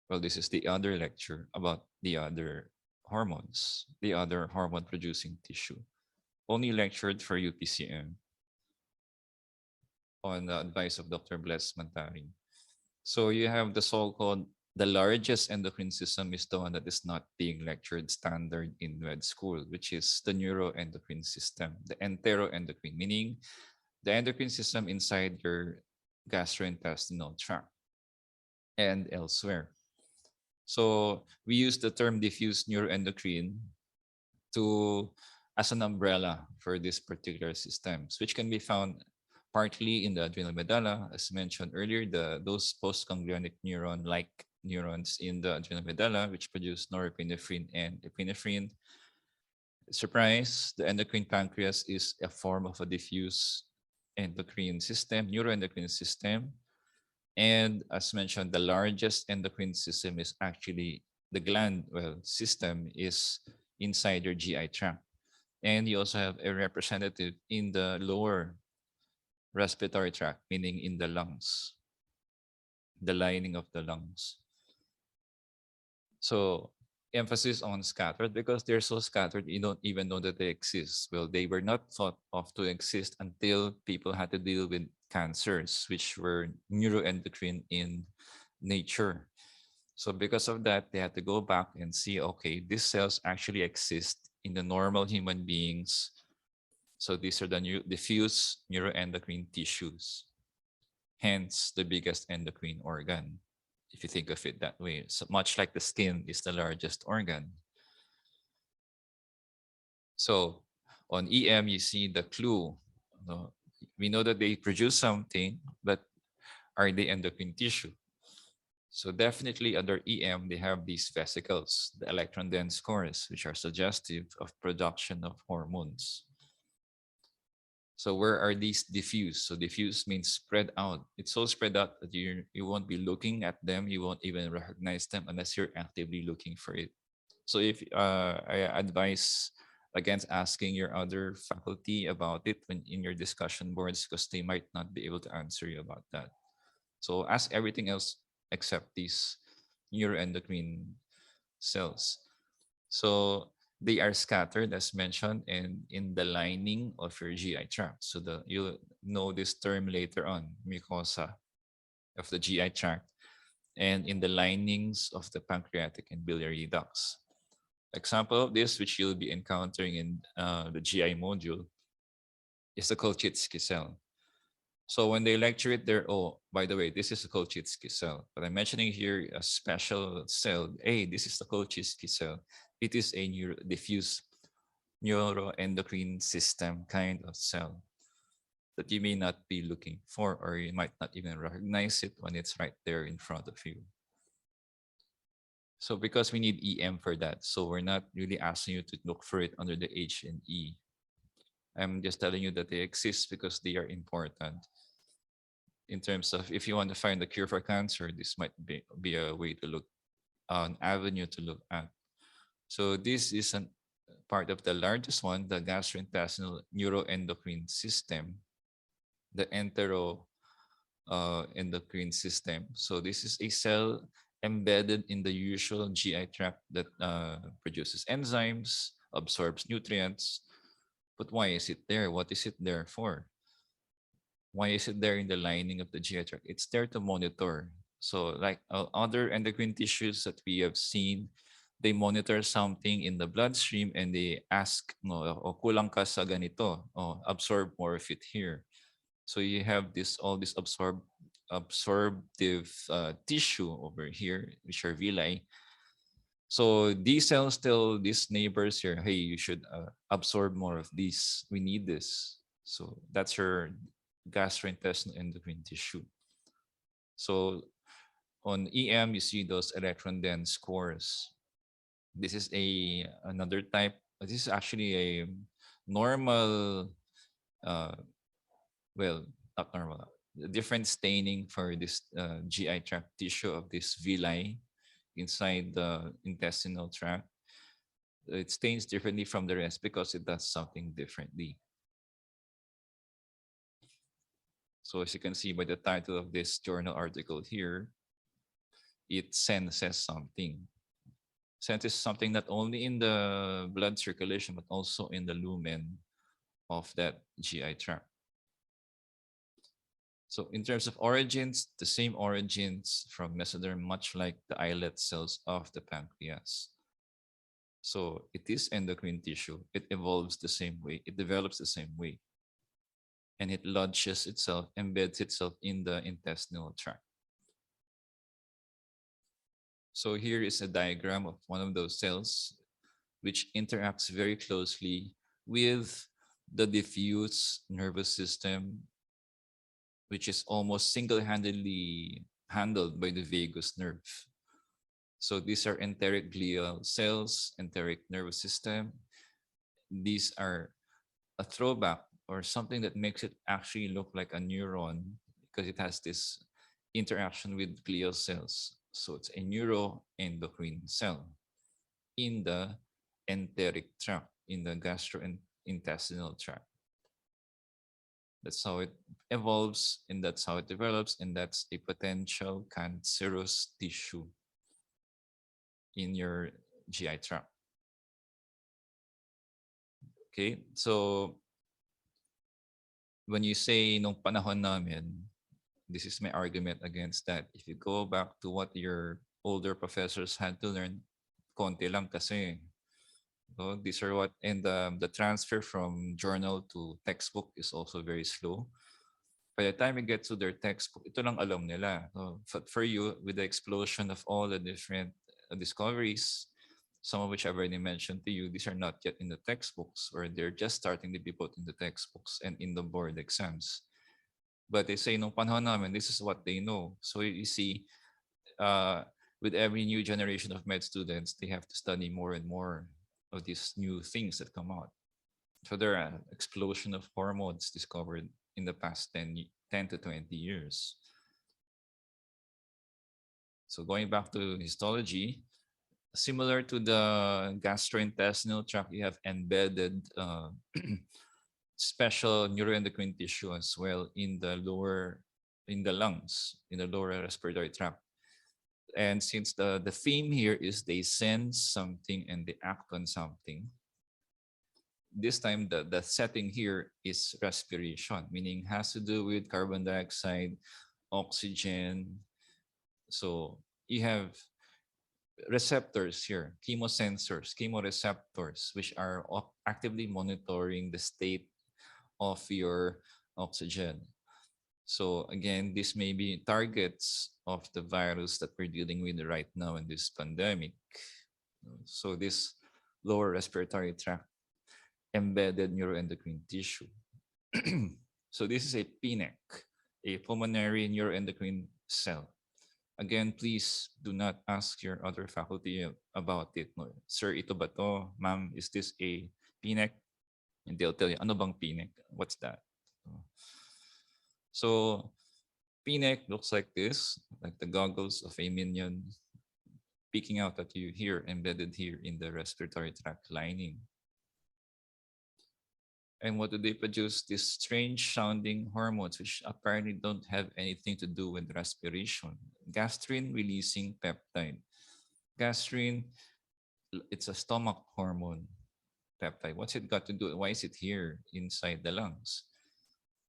Well, this is the other lecture about the other hormones, the other hormone producing tissue. Only lectured for UPCM on the advice of Dr. Bless Mantari. So you have the so-called the largest endocrine system is the one that is not being lectured standard in med school, which is the neuroendocrine system, the enteroendocrine, meaning the endocrine system inside your gastrointestinal tract and elsewhere. So we use the term diffuse neuroendocrine to as an umbrella for these particular systems, which can be found partly in the adrenal medulla, as mentioned earlier, those postganglionic neuron-like neurons in the adrenal medulla, which produce norepinephrine and epinephrine. Surprise, the endocrine pancreas is a form of a diffuse endocrine system, neuroendocrine system. And as mentioned, the largest endocrine system is actually the gland, well, system is inside your GI tract. And you also have a representative in the lower respiratory tract, meaning in the lungs, the lining of the lungs. So emphasis on scattered because they're so scattered, you don't even know that they exist. Well, they were not thought of to exist until people had to deal with cancers, which were neuroendocrine in nature. So because of that, they had to go back and see, okay, these cells actually exist in the normal human beings. So these are the diffuse neuroendocrine tissues, hence the biggest endocrine organ, if you think of it that way. So much like the skin is the largest organ. So on EM, you see the clue. We know that they produce something, but are they endocrine tissue? So definitely under EM, they have these vesicles, the electron dense cores, which are suggestive of production of hormones. So where are these diffuse? So diffuse means spread out. It's so spread out that you won't be looking at them. You won't even recognize them unless you're actively looking for it. So if I advise against asking your other faculty about it when in your discussion boards, because they might not be able to answer you about that. So ask everything else except these neuroendocrine cells. So they are scattered as mentioned and in the lining of your GI tract. So you'll know this term later on, mucosa of the GI tract and in the linings of the pancreatic and biliary ducts. Example of this, which you'll be encountering in the GI module, is the Kolchitsky cell. So when they lecture it there, oh, by the way, this is the Kolchitsky cell. But I'm mentioning here a special cell. Hey, this is the Kolchitsky cell. It is a diffuse neuroendocrine system kind of cell that you may not be looking for, or you might not even recognize it when it's right there in front of you. So because we need EM for that, so we're not really asking you to look for it under the H and E. I'm just telling you that they exist because they are important in terms of if you want to find a cure for cancer, this might be a way to look, an avenue to look at. So this is a part of the largest one, the gastrointestinal neuroendocrine system, the endocrine system. So this is a cell embedded in the usual GI tract that produces enzymes, absorbs nutrients. But why is it there? What is it there for? Why is it there in the lining of the GI tract? It's there to monitor. So like other endocrine tissues that we have seen, they monitor something in the bloodstream and they ask, no, o kulang ka sa ganito, oh, absorb more of it here. So you have all this absorptive tissue over here, which are villi. So these cells tell these neighbors here, hey, you should absorb more of these. We need this. So that's your gastrointestinal endocrine tissue. So on EM, you see those electron dense cores. This is another type. This is actually a normal, uh, well, not normal, different staining for this GI tract tissue of this villi inside the intestinal tract. It stains differently from the rest because it does something differently. So as you can see by the title of this journal article here, it senses something. Senses something not only in the blood circulation, but also in the lumen of that GI tract. So in terms of origins, the same origins from mesoderm, much like the islet cells of the pancreas. So it is endocrine tissue. It evolves the same way. It develops the same way. And it lodges itself, embeds itself in the intestinal tract. So here is a diagram of one of those cells which interacts very closely with the diffuse nervous system, which is almost single-handedly handled by the vagus nerve. So these are enteric glial cells, enteric nervous system. These are a throwback or something that makes it actually look like a neuron because it has this interaction with glial cells. So it's a neuroendocrine cell in the enteric tract, in the gastrointestinal tract. That's how it evolves, and that's how it develops, and that's a potential cancerous tissue in your GI tract. Okay, so when you say nung panahon namin, this is my argument against that. If you go back to what your older professors had to learn, konti lang kasi. So these are what, and the transfer from journal to textbook is also very slow. By the time you get to their textbook, ito lang alam nila. So for you, with the explosion of all the different discoveries, some of which I've already mentioned to you, these are not yet in the textbooks, or they're just starting to be put in the textbooks and in the board exams. But they say, nung panahon namin, this is what they know. So you see, uh, with every new generation of med students, they have to study more and more of these new things that come out. So there are an explosion of hormones discovered in the past 10 to 20 years. So going back to histology, similar to the gastrointestinal tract, you have embedded special neuroendocrine tissue as well in the lungs, in the lower respiratory tract. And since the theme here is they sense something and they act on something, this time the setting here is respiration, meaning has to do with carbon dioxide, oxygen. So you have receptors here, chemosensors, chemoreceptors, which are actively monitoring the state of your oxygen. So again, this may be targets of the virus that we're dealing with right now in this pandemic. So this lower respiratory tract embedded neuroendocrine tissue. So this is a PNEC, a pulmonary neuroendocrine cell. Again, please do not ask your other faculty about it. No, sir, ito ba to? Ma'am, is this a PNEC? And they'll tell you, ano bang PNEC? What's that? So PNEC looks like this, like the goggles of a minion peeking out at you here, embedded here in the respiratory tract lining. And what do they produce? These strange sounding hormones, which apparently don't have anything to do with respiration. Gastrin releasing peptide. Gastrin, it's a stomach hormone peptide. What's it got to do? Why is it here inside the lungs?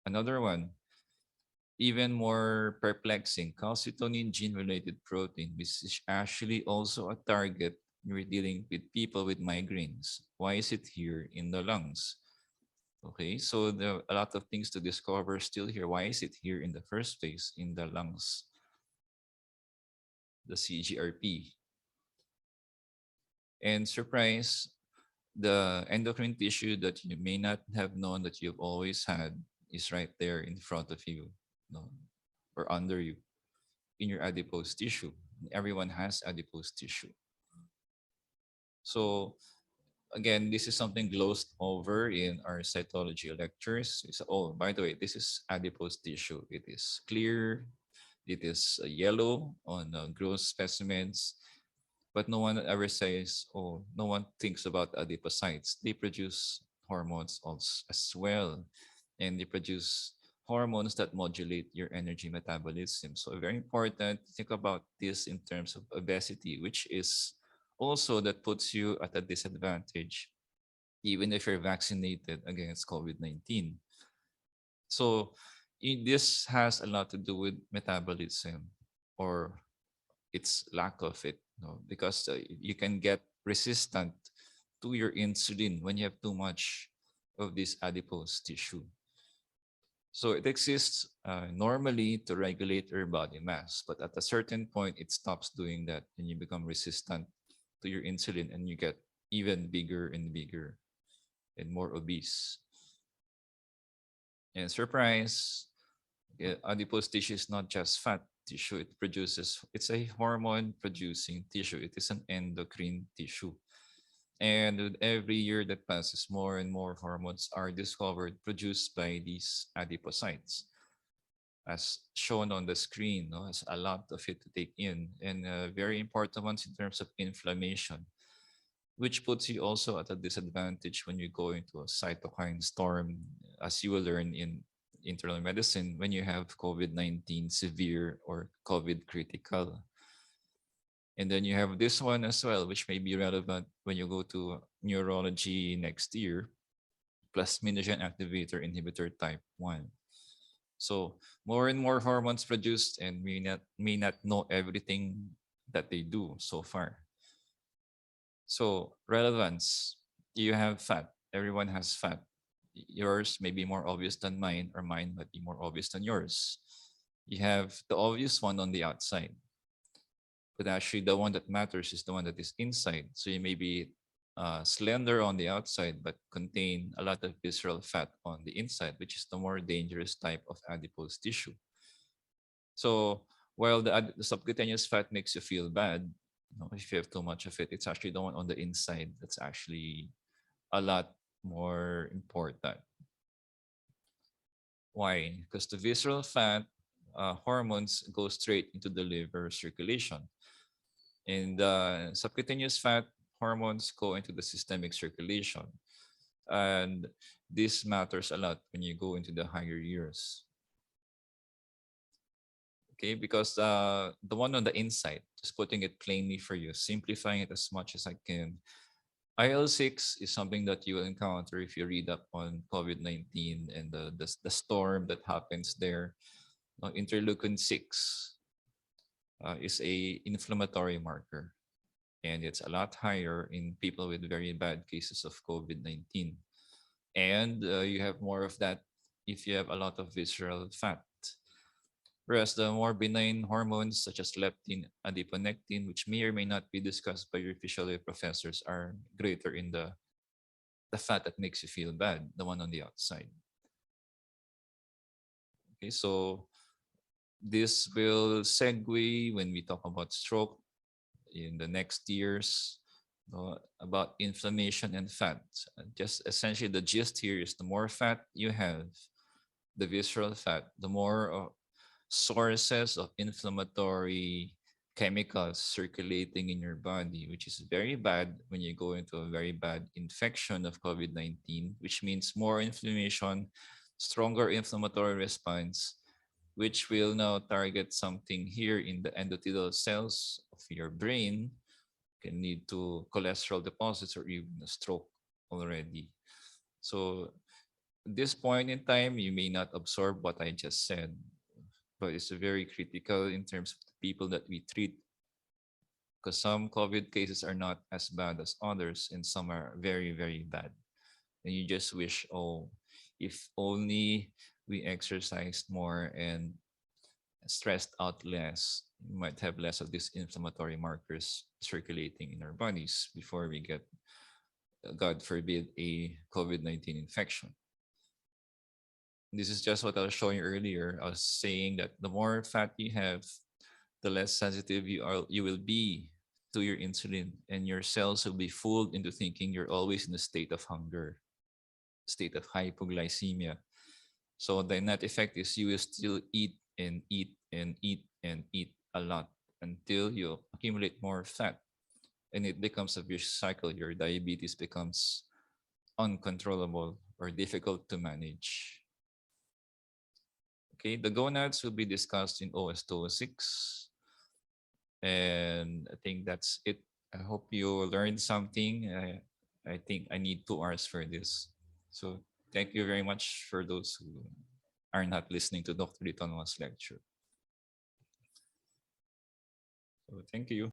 Another one, even more perplexing, calcitonin gene-related protein, which is actually also a target when we're dealing with people with migraines. Why is it here in the lungs? Okay, so there are a lot of things to discover still here. Why is it here in the first place in the lungs? The CGRP. And surprise, the endocrine tissue that you may not have known that you've always had is right there in front of you, no, or under you, in your adipose tissue. Everyone has adipose tissue. So again, this is something glossed over in our cytology lectures. It's, oh, by the way, this is adipose tissue. It is clear. It is yellow on gross specimens. But no one ever says, oh, no one thinks about adipocytes. They produce hormones also as well. And they produce hormones that modulate your energy metabolism. So very important to think about this in terms of obesity, which is also that puts you at a disadvantage even if you're vaccinated against COVID-19. So this has a lot to do with metabolism or its lack of it, because you can get resistant to your insulin when you have too much of this adipose tissue. So it exists normally to regulate your body mass, but at a certain point, it stops doing that and you become resistant to your insulin and you get even bigger and bigger and more obese. And surprise, adipose tissue is not just fat tissue. It's a hormone producing tissue. It is an endocrine tissue. And with every year that passes, more and more hormones are discovered produced by these adipocytes. As shown on the screen, has a lot of it to take in, and very important ones in terms of inflammation, which puts you also at a disadvantage when you go into a cytokine storm, as you will learn in internal medicine when you have COVID-19 severe or COVID critical. And then you have this one as well, which may be relevant when you go to neurology next year, plasminogen activator inhibitor type 1. So more and more hormones produced and may not know everything that they do so far. So relevance, you have fat. Everyone has fat. Yours may be more obvious than mine, or mine might be more obvious than yours. You have the obvious one on the outside, but actually the one that matters is the one that is inside. So you may be slender on the outside, but contain a lot of visceral fat on the inside, which is the more dangerous type of adipose tissue. So while the subcutaneous fat makes you feel bad, if you have too much of it, it's actually the one on the inside that's actually a lot more important. Why? Because the visceral fat hormones go straight into the liver circulation, and subcutaneous fat hormones go into the systemic circulation. And this matters a lot when you go into the higher years. Okay, because the one on the inside, just putting it plainly for you, simplifying it as much as I can, IL-6 is something that you will encounter if you read up on COVID-19 and the storm that happens there. Interleukin 6 is a inflammatory marker, and it's a lot higher in people with very bad cases of COVID-19. And you have more of that if you have a lot of visceral fat. Whereas the more benign hormones such as leptin, adiponectin, which may or may not be discussed by your physiology professors, are greater in the fat that makes you feel bad, the one on the outside. Okay, so this will segue when we talk about stroke in the next years, about inflammation and fat. Just essentially the gist here is the more fat you have, the visceral fat, the more sources of inflammatory chemicals circulating in your body, which is very bad when you go into a very bad infection of COVID-19, which means more inflammation, stronger inflammatory response, which will now target something here in the endothelial cells of your brain, can lead to cholesterol deposits or even a stroke already. So at this point in time, you may not absorb what I just said, but it's very critical in terms of the people that we treat, because some COVID cases are not as bad as others and some are very, very bad. And you just wish, oh, if only we exercised more and stressed out less, we might have less of these inflammatory markers circulating in our bodies before we get, God forbid, a COVID-19 infection. This is just what I was showing earlier. I was saying that the more fat you have, the less sensitive you will be to your insulin, and your cells will be fooled into thinking you're always in a state of hunger, state of hypoglycemia. So the net effect is you will still eat and eat and eat and eat a lot until you accumulate more fat, and it becomes a vicious cycle. Your diabetes becomes uncontrollable or difficult to manage. Okay, the gonads will be discussed in OS 206. And I think that's it. I hope you learned something. I think I need 2 hours for this. So thank you very much for those who are not listening to Dr. Litonwa's lecture. So thank you.